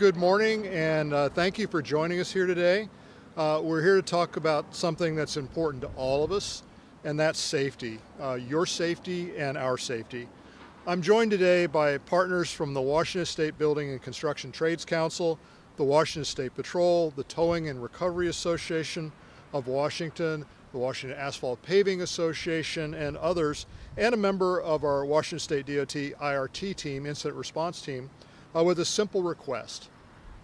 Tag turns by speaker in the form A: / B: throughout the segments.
A: Good morning, and thank you for joining us here today. We're here to talk about something that's important to all of us, and that's safety, your safety and our safety. I'm joined today by partners from the Washington State Building and Construction Trades Council, the Washington State Patrol, the Towing and Recovery Association of Washington, the Washington Asphalt Paving Association, and others, and a member of our Washington State DOT IRT team, Incident Response Team, with a simple request: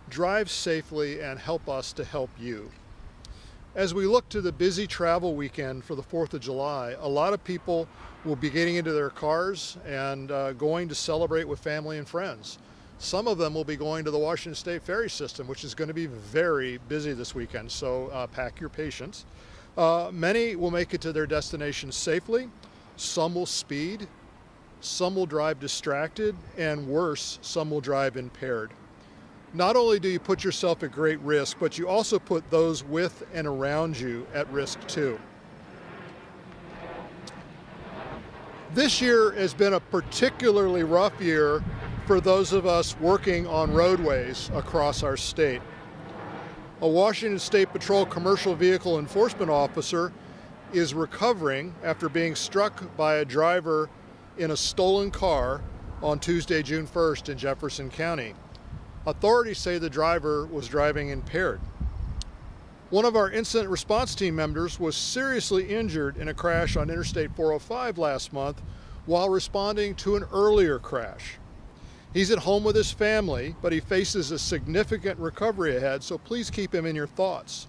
A: drive safely and help us to help you. As we look to the busy travel weekend for the 4th of July, a lot of people will be getting into their cars and going to celebrate with family and friends. Some of them will be going to the Washington State ferry system, which is going to be very busy this weekend, so pack your patience. Many will make it to their destination safely. Some will speed. Some will drive distracted, and worse, some will drive impaired. Not only do you put yourself at great risk, but you also put those with and around you at risk too. This year has been a particularly rough year for those of us working on roadways across our state. A Washington State Patrol commercial vehicle enforcement officer is recovering after being struck by a driver in a stolen car on Tuesday, June 1st in Jefferson County. Authorities say the driver was driving impaired. One of our incident response team members was seriously injured in a crash on Interstate 405 last month while responding to an earlier crash. He's at home with his family, but he faces a significant recovery ahead, so please keep him in your thoughts.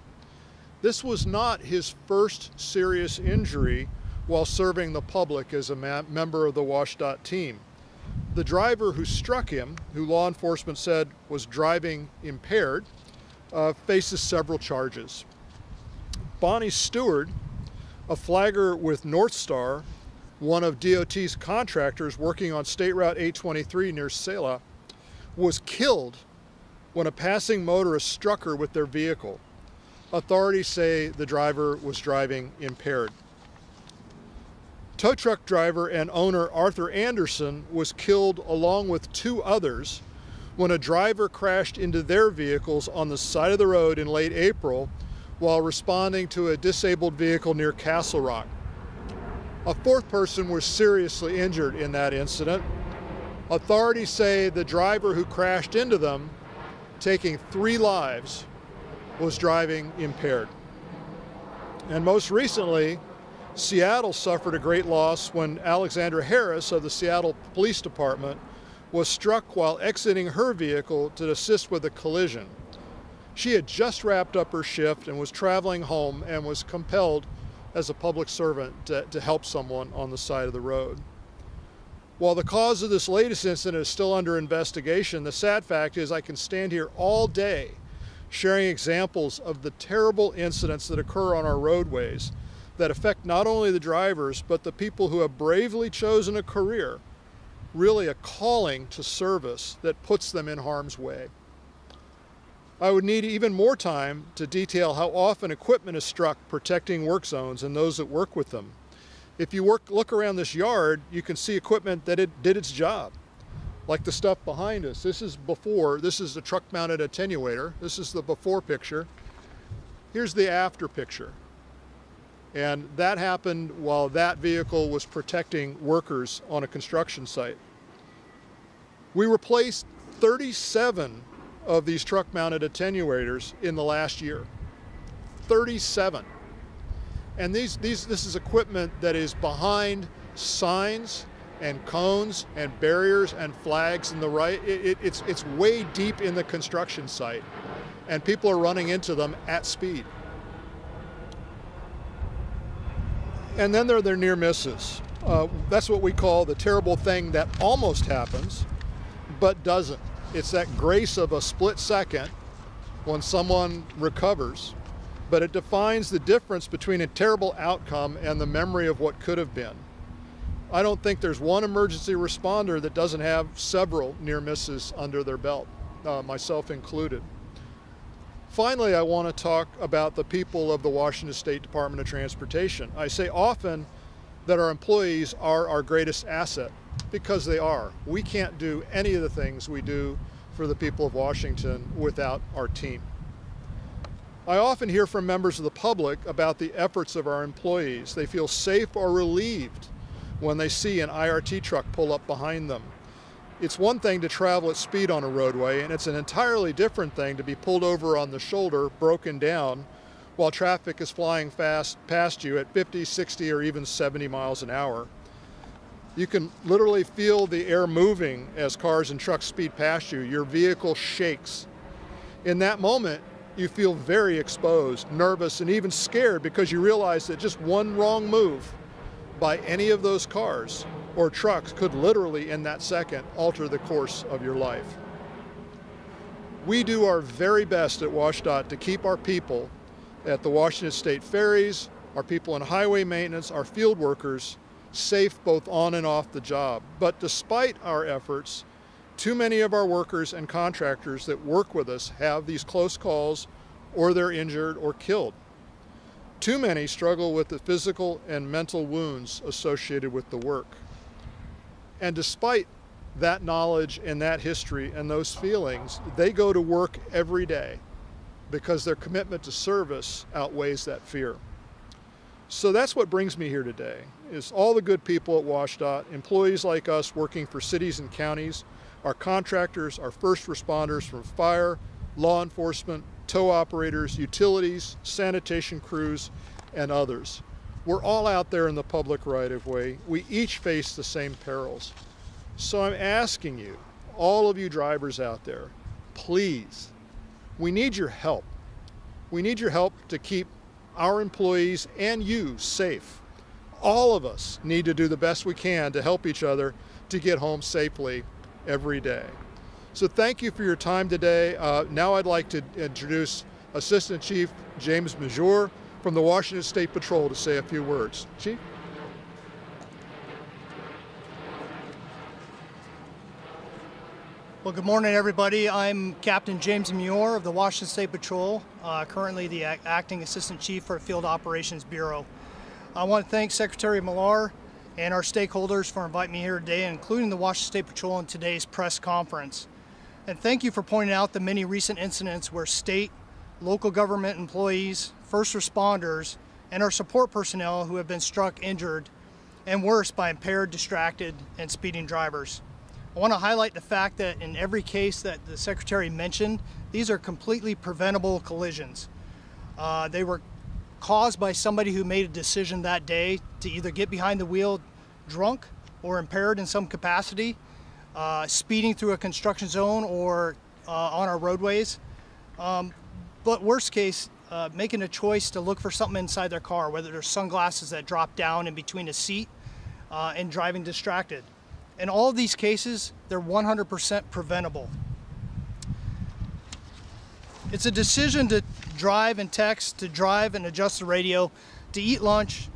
A: This was not his first serious injury while serving the public as a member of the WSDOT team. The driver who struck him, who law enforcement said was driving impaired, faces several charges. Bonnie Stewart, a flagger with North Star, one of DOT's contractors working on State Route 823 near Selah, was killed when a passing motorist struck her with their vehicle. Authorities say the driver was driving impaired. Tow truck driver and owner Arthur Anderson was killed along with 2 others when a driver crashed into their vehicles on the side of the road in late April while responding to a disabled vehicle near Castle Rock. A 4th person was seriously injured in that incident. Authorities say the driver who crashed into them, taking 3 lives, was driving impaired. And most recently, Seattle suffered a great loss when Alexandra Harris of the Seattle Police Department was struck while exiting her vehicle to assist with a collision. She had just wrapped up her shift and was traveling home and was compelled as a public servant to help someone on the side of the road. While the cause of this latest incident is still under investigation, the sad fact is I can stand here all day sharing examples of the terrible incidents that occur on our roadways that affect not only the drivers, but the people who have bravely chosen a career, really a calling to service that puts them in harm's way. I would need even more time to detail how often equipment is struck protecting work zones and those that work with them. If you look around this yard, you can see equipment that did its job, like the stuff behind us. This is the truck-mounted attenuator. This is the before picture. Here's the after picture. And that happened while that vehicle was protecting workers on a construction site. We replaced 37 of these truck-mounted attenuators in the last year. 37. And this is equipment that is behind signs and cones and barriers and flags in the right. It's way deep in the construction site, and people are running into them at speed. And then there are their near misses. That's what we call the terrible thing that almost happens, but doesn't. It's that grace of a split second when someone recovers, but it defines the difference between a terrible outcome and the memory of what could have been. I don't think there's one emergency responder that doesn't have several near misses under their belt, myself included. Finally, I want to talk about the people of the Washington State Department of Transportation. I say often that our employees are our greatest asset, because they are. We can't do any of the things we do for the people of Washington without our team. I often hear from members of the public about the efforts of our employees. They feel safe or relieved when they see an IRT truck pull up behind them. It's one thing to travel at speed on a roadway, and it's an entirely different thing to be pulled over on the shoulder, broken down, while traffic is flying fast past you at 50, 60, or even 70 miles an hour. You can literally feel the air moving as cars and trucks speed past you. Your vehicle shakes. In that moment, you feel very exposed, nervous, and even scared because you realize that just one wrong move by any of those cars or trucks could literally, in that second, alter the course of your life. We do our very best at WSDOT to keep our people at the Washington State ferries, our people in highway maintenance, our field workers, safe both on and off the job. But despite our efforts, too many of our workers and contractors that work with us have these close calls, or they're injured or killed. Too many struggle with the physical and mental wounds associated with the work. And despite that knowledge and that history and those feelings, they go to work every day because their commitment to service outweighs that fear. So that's what brings me here today, is all the good people at WSDOT, employees like us working for cities and counties, our contractors, our first responders from fire, law enforcement, tow operators, utilities, sanitation crews, and others. We're all out there in the public right-of-way. We each face the same perils. So I'm asking you, all of you drivers out there, please, we need your help. We need your help to keep our employees and you safe. All of us need to do the best we can to help each other to get home safely every day. So thank you for your time today. Now I'd like to introduce Assistant Chief James Muir from the Washington State Patrol to say a few words. Chief?
B: Well, good morning, everybody. I'm Captain James Muir of the Washington State Patrol, currently the Acting Assistant Chief for Field Operations Bureau. I want to thank Secretary Muir and our stakeholders for inviting me here today, including the Washington State Patrol in today's press conference. And thank you for pointing out the many recent incidents where state, local government employees, first responders, and our support personnel who have been struck, injured, and worse by impaired, distracted, and speeding drivers. I want to highlight the fact that in every case that the Secretary mentioned, these are completely preventable collisions. They were caused by somebody who made a decision that day to either get behind the wheel drunk or impaired in some capacity, speeding through a construction zone or on our roadways. But worst case, making a choice to look for something inside their car, whether there's sunglasses that drop down in between a seat and driving distracted. In all of these cases, they're 100% preventable. It's a decision to drive and text, to drive and adjust the radio, to eat lunch,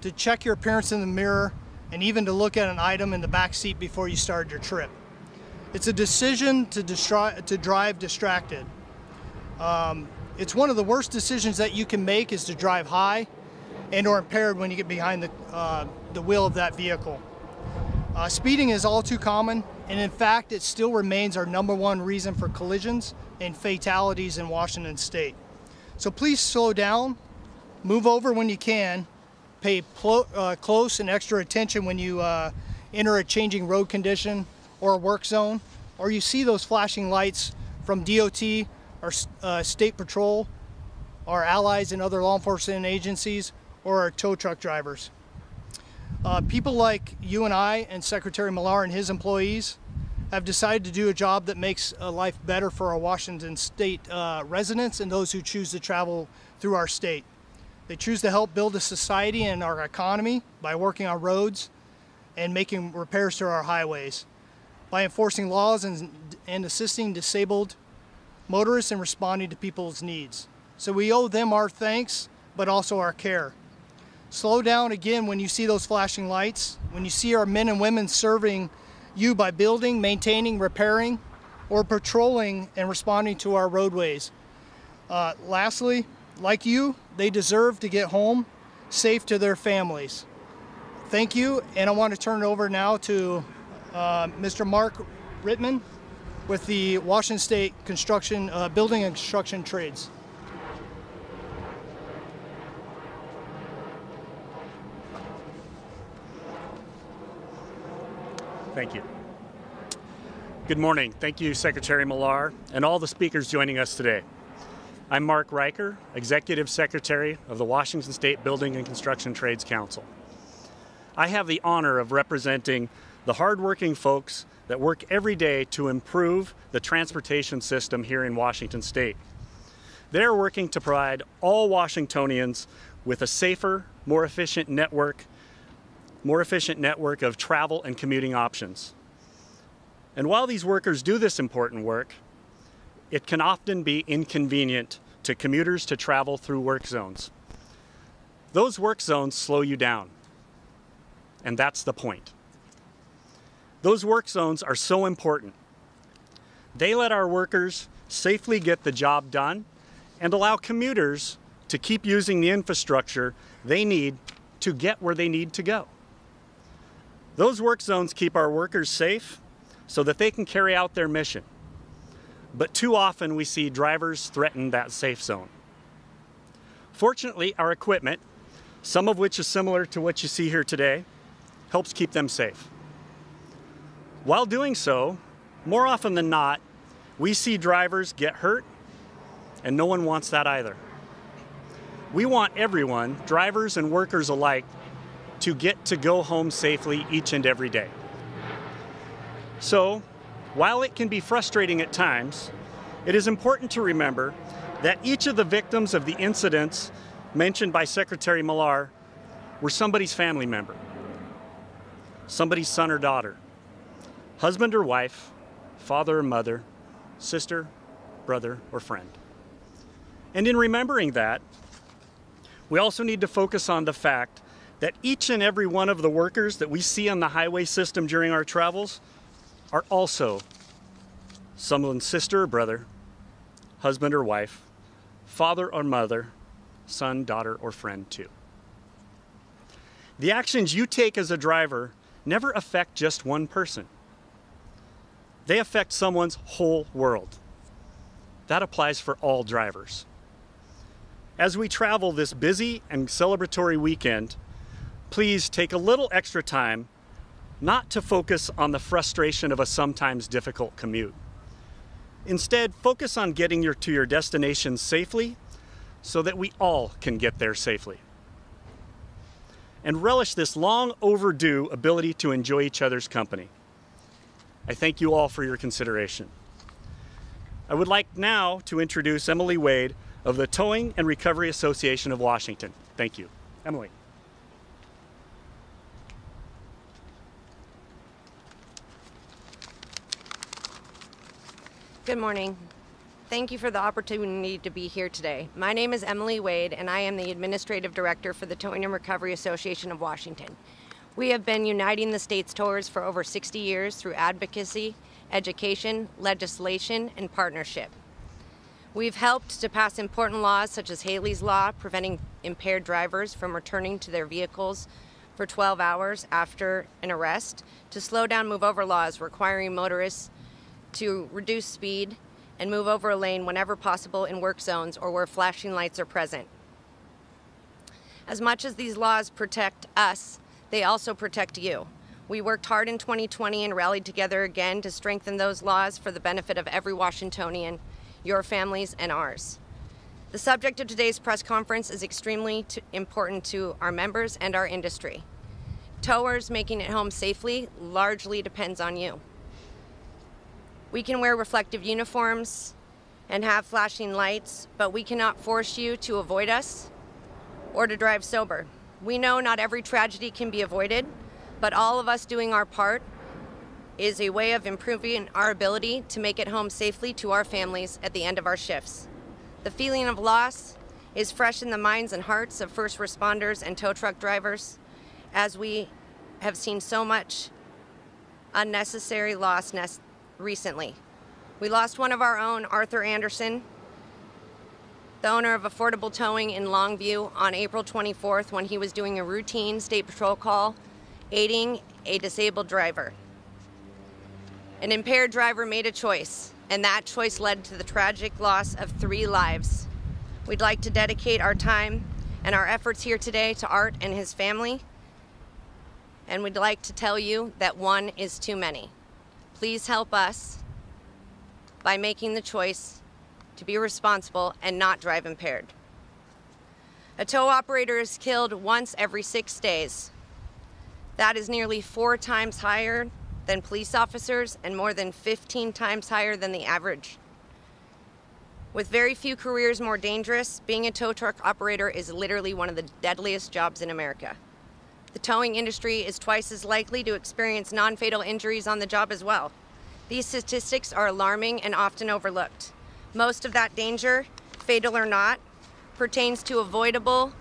B: to check your appearance in the mirror, and even to look at an item in the back seat before you start your trip. It's a decision to drive distracted. It's one of the worst decisions that you can make, is to drive high and or impaired when you get behind the wheel of that vehicle. Speeding is all too common, and in fact, it still remains our #1 reason for collisions and fatalities in Washington State. So please slow down, move over when you can, pay close and extra attention when you enter a changing road condition or a work zone, or you see those flashing lights from DOT, our State Patrol, our allies and other law enforcement agencies, or our tow truck drivers. People like you and I and Secretary Muir and his employees have decided to do a job that makes life better for our Washington State residents and those who choose to travel through our state. They choose to help build a society and our economy by working on roads and making repairs to our highways, by enforcing laws and assisting disabled motorists and responding to people's needs. So we owe them our thanks, but also our care. Slow down again when you see those flashing lights, when you see our men and women serving you by building, maintaining, repairing, or patrolling and responding to our roadways. Lastly, like you, they deserve to get home safe to their families. Thank you, and I want to turn it over now to Mr. Mark Rittman, with the Washington State construction, building and construction trades.
C: Thank you. Good morning. Thank you, Secretary Millar, and all the speakers joining us today. I'm Mark Reicher, Executive Secretary of the Washington State Building and Construction Trades Council. I have the honor of representing the hardworking folks that work every day to improve the transportation system here in Washington State. They're working to provide all Washingtonians with a safer, more efficient network of travel and commuting options. And while these workers do this important work, it can often be inconvenient to commuters to travel through work zones. Those work zones slow you down, and that's the point. Those work zones are so important. They let our workers safely get the job done and allow commuters to keep using the infrastructure they need to get where they need to go. Those work zones keep our workers safe so that they can carry out their mission. But too often we see drivers threaten that safe zone. Fortunately, our equipment, some of which is similar to what you see here today, helps keep them safe. While doing so, more often than not, we see drivers get hurt, and no one wants that either. We want everyone, drivers and workers alike, to get to go home safely each and every day. So, while it can be frustrating at times, it is important to remember that each of the victims of the incidents mentioned by Secretary Millar were somebody's family member, somebody's son or daughter, husband or wife, father or mother, sister, brother, or friend. And in remembering that, we also need to focus on the fact that each and every one of the workers that we see on the highway system during our travels are also someone's sister or brother, husband or wife, father or mother, son, daughter, or friend too. The actions you take as a driver never affect just one person. They affect someone's whole world. That applies for all drivers. As we travel this busy and celebratory weekend, please take a little extra time not to focus on the frustration of a sometimes difficult commute. Instead, focus on getting to your destination safely so that we all can get there safely. And relish this long overdue ability to enjoy each other's company. I thank you all for your consideration. I would like now to introduce Emily Wade of the Towing and Recovery Association of Washington. Thank you. Emily.
D: Good morning. Thank you for the opportunity to be here today. My name is Emily Wade, and I am the Administrative Director for the Towing and Recovery Association of Washington. We have been uniting the state's towers for over 60 years through advocacy, education, legislation, and partnership. We've helped to pass important laws such as Haley's Law, preventing impaired drivers from returning to their vehicles for 12 hours after an arrest, to slow down move-over laws requiring motorists to reduce speed and move over a lane whenever possible in work zones or where flashing lights are present. As much as these laws protect us, they also protect you. We worked hard in 2020 and rallied together again to strengthen those laws for the benefit of every Washingtonian, your families, and ours. The subject of today's press conference is extremely important to our members and our industry. Towers making it home safely largely depends on you. We can wear reflective uniforms and have flashing lights, but we cannot force you to avoid us or to drive sober. We know not every tragedy can be avoided, but all of us doing our part is a way of improving our ability to make it home safely to our families at the end of our shifts. The feeling of loss is fresh in the minds and hearts of first responders and tow truck drivers, as we have seen so much unnecessary loss recently. We lost one of our own, Arthur Anderson, the owner of Affordable Towing in Longview, on April 24th when he was doing a routine state patrol call, aiding a disabled driver. An impaired driver made a choice, and that choice led to the tragic loss of 3 lives. We'd like to dedicate our time and our efforts here today to Art and his family, and we'd like to tell you that 1 is too many. Please help us by making the choice to be responsible and not drive impaired. A tow operator is killed once every 6 days. That is nearly 4 times higher than police officers and more than 15 times higher than the average. With very few careers more dangerous, being a tow truck operator is literally one of the deadliest jobs in America. The towing industry is twice as likely to experience non-fatal injuries on the job as well. These statistics are alarming and often overlooked. Most of that danger, fatal or not, pertains to avoidable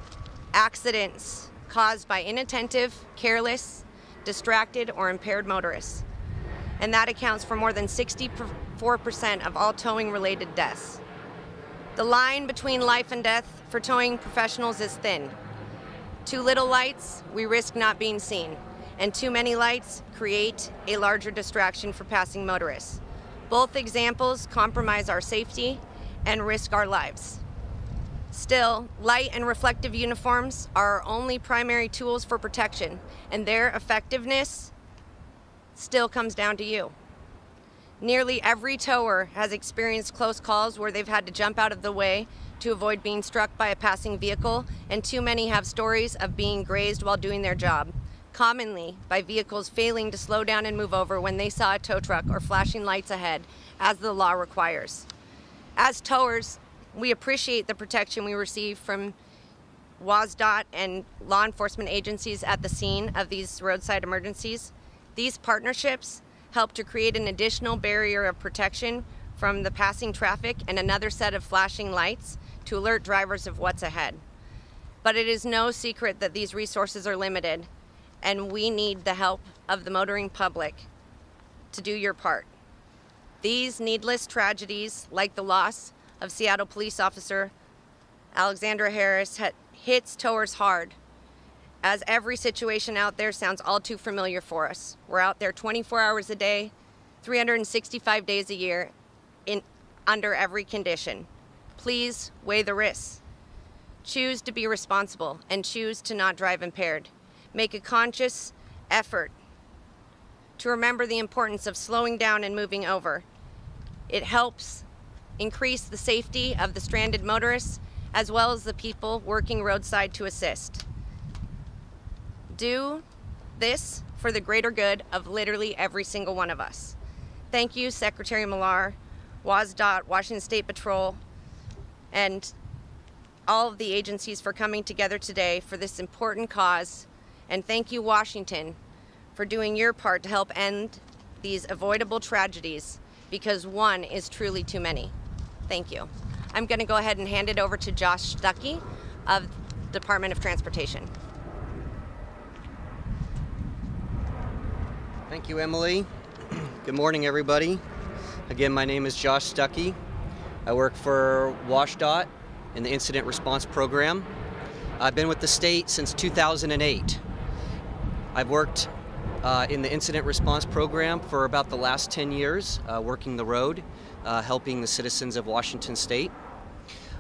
D: accidents caused by inattentive, careless, distracted, or impaired motorists. And that accounts for more than 64% of all towing-related deaths. The line between life and death for towing professionals is thin. Too little lights, we risk not being seen, and too many lights create a larger distraction for passing motorists. Both examples compromise our safety and risk our lives. Still, light and reflective uniforms are our only primary tools for protection, and their effectiveness still comes down to you. Nearly every tower has experienced close calls where they've had to jump out of the way to avoid being struck by a passing vehicle, and too many have stories of being grazed while doing their job, commonly by vehicles failing to slow down and move over when they saw a tow truck or flashing lights ahead, as the law requires. As towers, we appreciate the protection we receive from WSDOT and law enforcement agencies at the scene of these roadside emergencies. These partnerships help to create an additional barrier of protection from the passing traffic and another set of flashing lights to alert drivers of what's ahead. But it is no secret that these resources are limited, and we need the help of the motoring public to do your part. These needless tragedies, like the loss of Seattle police officer Alexandra Harris, hits towers hard, as every situation out there sounds all too familiar for us. We're out there 24 hours a day, 365 days a year, under every condition. Please weigh the risks. Choose to be responsible and choose to not drive impaired. Make a conscious effort to remember the importance of slowing down and moving over. It helps increase the safety of the stranded motorists as well as the people working roadside to assist. Do this for the greater good of literally every single one of us. Thank you, Secretary Millar, WSDOT, Washington State Patrol, and all of the agencies for coming together today for this important cause. And thank you, Washington, for doing your part to help end these avoidable tragedies, because 1 is truly too many. Thank you. I'm going to go ahead and hand it over to Josh Stuckey of Department of Transportation.
E: Thank you, Emily. Good morning, everybody. Again, my name is Josh Stuckey. I work for WSDOT in the Incident Response Program. I've been with the state since 2008. I've worked in the Incident Response Program for about the last 10 years, working the road, helping the citizens of Washington State.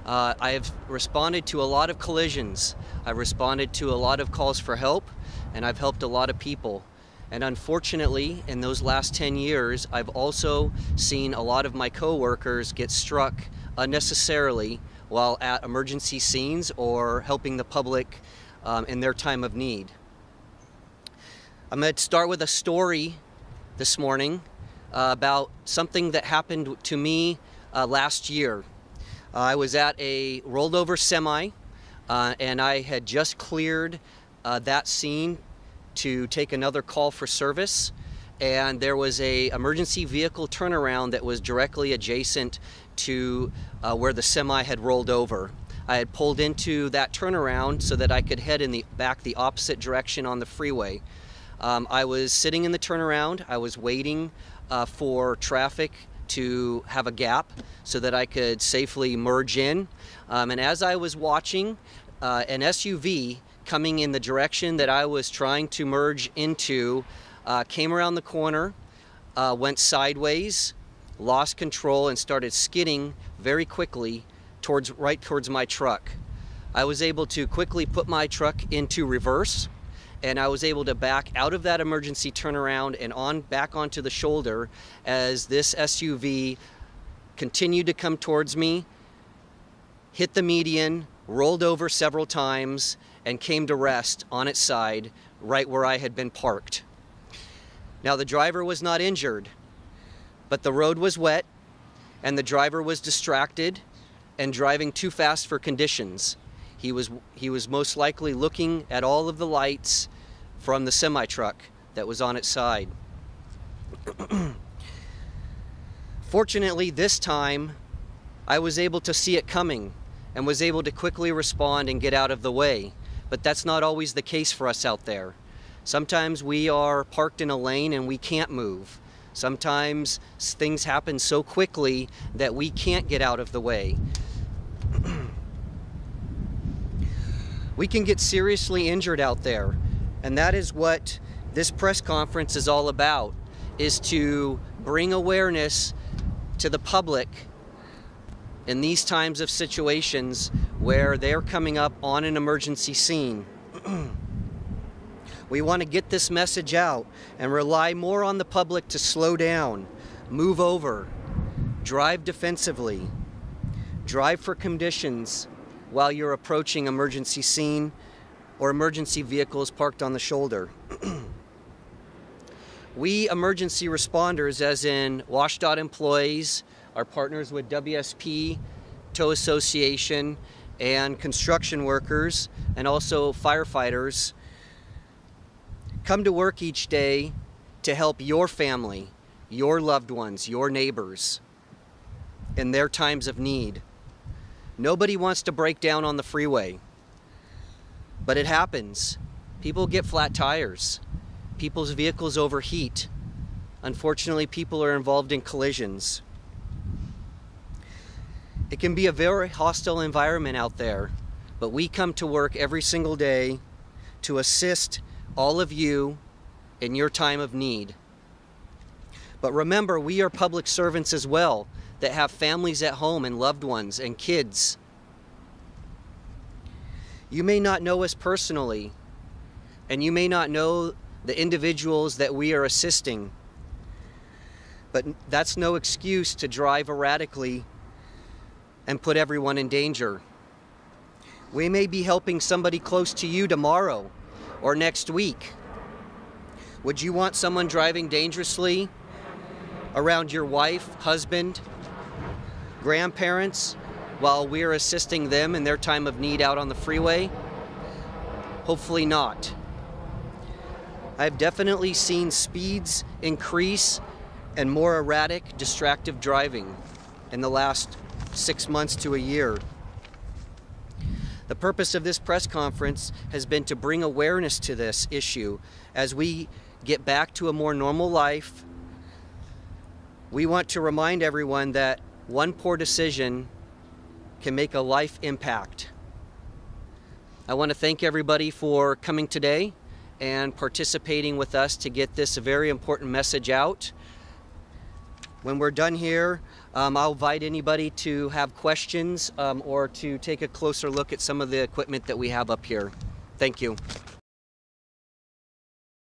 E: I have responded to a lot of collisions. I've responded to a lot of calls for help, and I've helped a lot of people. And unfortunately, in those last 10 years, I've also seen a lot of my coworkers get struck unnecessarily while at emergency scenes or helping the public in their time of need. I'm going to start with a story this morning about something that happened to me last year. I was at a rolled over semi and I had just cleared that scene to take another call for service, and there was a emergency vehicle turnaround that was directly adjacent to where the semi had rolled over. I had pulled into that turnaround so that I could head in the opposite direction on the freeway. I was sitting in the turnaround. I was waiting for traffic to have a gap so that I could safely merge in. And as I was watching, an SUV coming in the direction that I was trying to merge into came around the corner, went sideways, lost control, and started skidding very quickly right towards my truck. I was able to quickly put my truck into reverse, and I was able to back out of that emergency turnaround and back onto the shoulder as this SUV continued to come towards me, hit the median, rolled over several times, and came to rest on its side right where I had been parked. Now, the driver was not injured, but the road was wet and the driver was distracted and driving too fast for conditions. He was most likely looking at all of the lights from the semi-truck that was on its side. Fortunately, this time, I was able to see it coming and was able to quickly respond and get out of the way. But that's not always the case for us out there. Sometimes we are parked in a lane and we can't move. Sometimes things happen so quickly that we can't get out of the way. We can get seriously injured out there, and that is what this press conference is all about, is to bring awareness to the public in these times of situations where they're coming up on an emergency scene. We want to get this message out and rely more on the public to slow down, move over, drive defensively, drive for conditions while you're approaching emergency scene or emergency vehicles parked on the shoulder. We emergency responders, as in WSDOT employees, our partners with WSP, Tow Association, and construction workers, and also firefighters, come to work each day to help your family, your loved ones, your neighbors in their times of need. Nobody wants to break down on the freeway, but it happens. People get flat tires. People's vehicles overheat. Unfortunately, people are involved in collisions. It can be a very hostile environment out there, but we come to work every single day to assist all of you in your time of need. But remember, we are public servants as well that have families at home and loved ones and kids. You may not know us personally, and you may not know the individuals that we are assisting, but that's no excuse to drive erratically and put everyone in danger. We may be helping somebody close to you tomorrow or next week. Would you want someone driving dangerously around your wife, husband, grandparents while we're assisting them in their time of need out on the freeway? Hopefully not. I've definitely seen speeds increase and more erratic, distracted driving in the last 6 months to a year. The purpose of this press conference has been to bring awareness to this issue as we get back to a more normal life. We want to remind everyone that one poor decision can make a life impact. I want to thank everybody for coming today and participating with us to get this very important message out. When we're done here, I'll invite anybody to have questions or to take a closer look at some of the equipment that we have up here. Thank you.